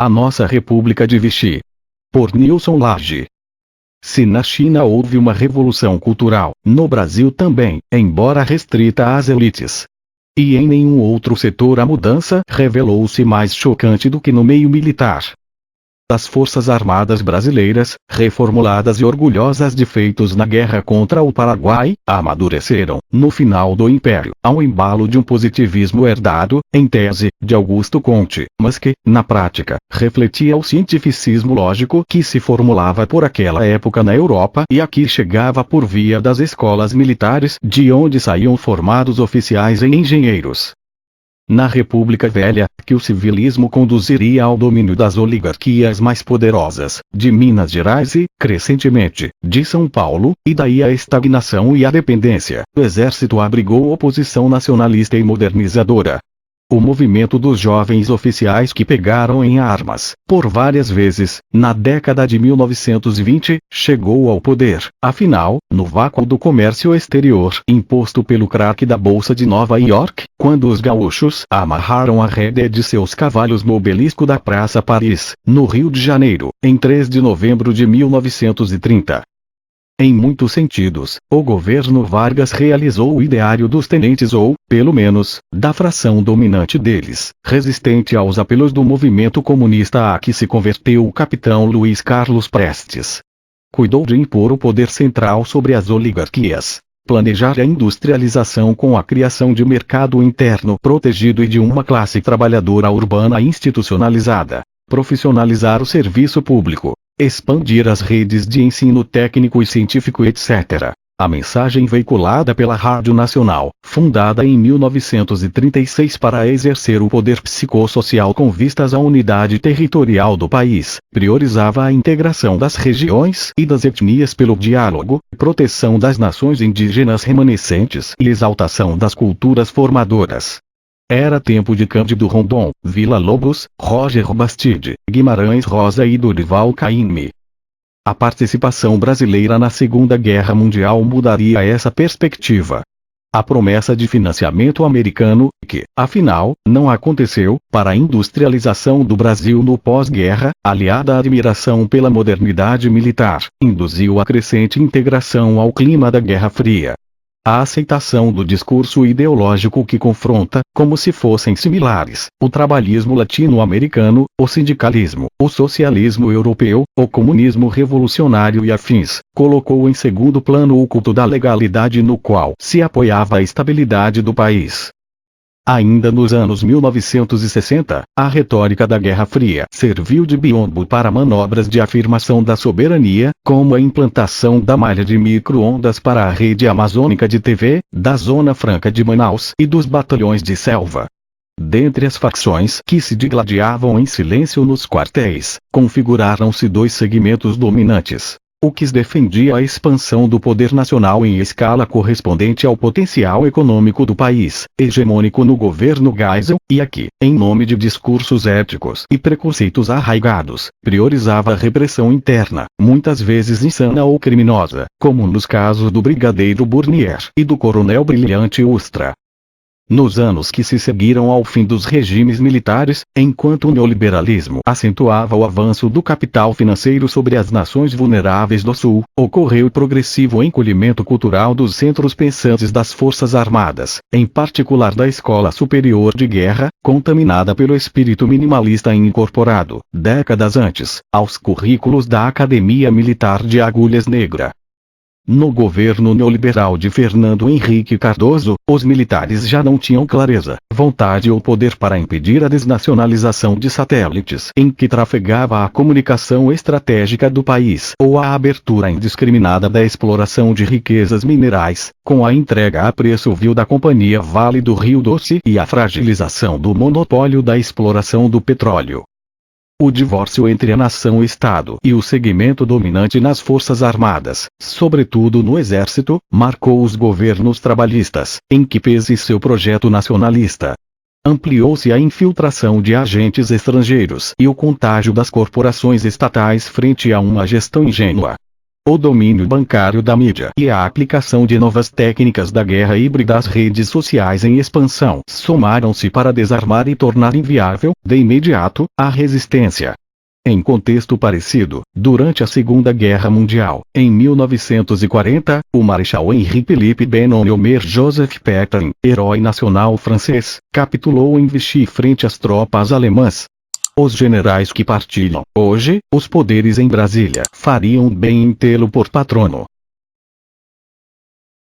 A Nossa República de Vichy. Por Nilson Lage. Se na China houve uma revolução cultural, no Brasil também, embora restrita às elites. E em nenhum outro setor a mudança revelou-se mais chocante do que no meio militar. As Forças Armadas brasileiras, reformuladas e orgulhosas de feitos na guerra contra o Paraguai, amadureceram, no final do Império, ao embalo de um positivismo herdado, em tese, de Augusto Comte, mas que, na prática, refletia o cientificismo lógico que se formulava por aquela época na Europa e aqui chegava por via das escolas militares, de onde saíam formados oficiais e engenheiros. Na República Velha, que o civilismo conduziria ao domínio das oligarquias mais poderosas, de Minas Gerais e, crescentemente, de São Paulo, e daí a estagnação e a dependência, o Exército abrigou oposição nacionalista e modernizadora. O movimento dos jovens oficiais que pegaram em armas, por várias vezes, na década de 1920, chegou ao poder, afinal, no vácuo do comércio exterior imposto pelo craque da Bolsa de Nova York, quando os gaúchos amarraram a rédea de seus cavalos no obelisco da Praça Paris, no Rio de Janeiro, em 3 de novembro de 1930. Em muitos sentidos, o governo Vargas realizou o ideário dos tenentes ou, pelo menos, da fração dominante deles, resistente aos apelos do movimento comunista a que se converteu o capitão Luiz Carlos Prestes. Cuidou de impor o poder central sobre as oligarquias, planejar a industrialização com a criação de mercado interno protegido e de uma classe trabalhadora urbana institucionalizada, profissionalizar o serviço público, expandir as redes de ensino técnico e científico etc. A mensagem veiculada pela Rádio Nacional, fundada em 1936 para exercer o poder psicossocial com vistas à unidade territorial do país, priorizava a integração das regiões e das etnias pelo diálogo, proteção das nações indígenas remanescentes e exaltação das culturas formadoras. Era tempo de Cândido Rondon, Villa-Lobos, Roger Bastide, Guimarães Rosa e Dorival Caymmi. A participação brasileira na Segunda Guerra Mundial mudaria essa perspectiva. A promessa de financiamento americano, que, afinal, não aconteceu, para a industrialização do Brasil no pós-guerra, aliada à admiração pela modernidade militar, induziu a crescente integração ao clima da Guerra Fria. A aceitação do discurso ideológico que confronta, como se fossem similares, o trabalhismo latino-americano, o sindicalismo, o socialismo europeu, o comunismo revolucionário e afins, colocou em segundo plano o culto da legalidade no qual se apoiava a estabilidade do país. Ainda nos anos 1960, a retórica da Guerra Fria serviu de biombo para manobras de afirmação da soberania, como a implantação da malha de micro-ondas para a rede amazônica de TV, da Zona Franca de Manaus e dos batalhões de selva. Dentre as facções que se digladiavam em silêncio nos quartéis, configuraram-se dois segmentos dominantes. O que defendia a expansão do poder nacional em escala correspondente ao potencial econômico do país, hegemônico no governo Geisel, e aqui, em nome de discursos éticos e preconceitos arraigados, priorizava a repressão interna, muitas vezes insana ou criminosa, como nos casos do brigadeiro Burnier e do coronel Brilhante Ustra. Nos anos que se seguiram ao fim dos regimes militares, enquanto o neoliberalismo acentuava o avanço do capital financeiro sobre as nações vulneráveis do Sul, ocorreu o progressivo encolhimento cultural dos centros pensantes das Forças Armadas, em particular da Escola Superior de Guerra, contaminada pelo espírito minimalista incorporado, décadas antes, aos currículos da Academia Militar de Agulhas Negra. No governo neoliberal de Fernando Henrique Cardoso, os militares já não tinham clareza, vontade ou poder para impedir a desnacionalização de satélites em que trafegava a comunicação estratégica do país ou a abertura indiscriminada da exploração de riquezas minerais, com a entrega a preço vil da Companhia Vale do Rio Doce e a fragilização do monopólio da exploração do petróleo. O divórcio entre a nação-estado e o segmento dominante nas Forças Armadas, sobretudo no Exército, marcou os governos trabalhistas, em que pese seu projeto nacionalista. Ampliou-se a infiltração de agentes estrangeiros e o contágio das corporações estatais frente a uma gestão ingênua. o domínio bancário da mídia e a aplicação de novas técnicas da guerra híbrida às redes sociais em expansão somaram-se para desarmar e tornar inviável, de imediato, a resistência. Em contexto parecido, durante a Segunda Guerra Mundial, em 1940, o Marechal Henri-Philippe Ben-Omer Joseph Pétain, herói nacional francês, capitulou em Vichy frente às tropas alemãs. Os generais que partilham, hoje, os poderes em Brasília, fariam bem em tê-lo por patrono.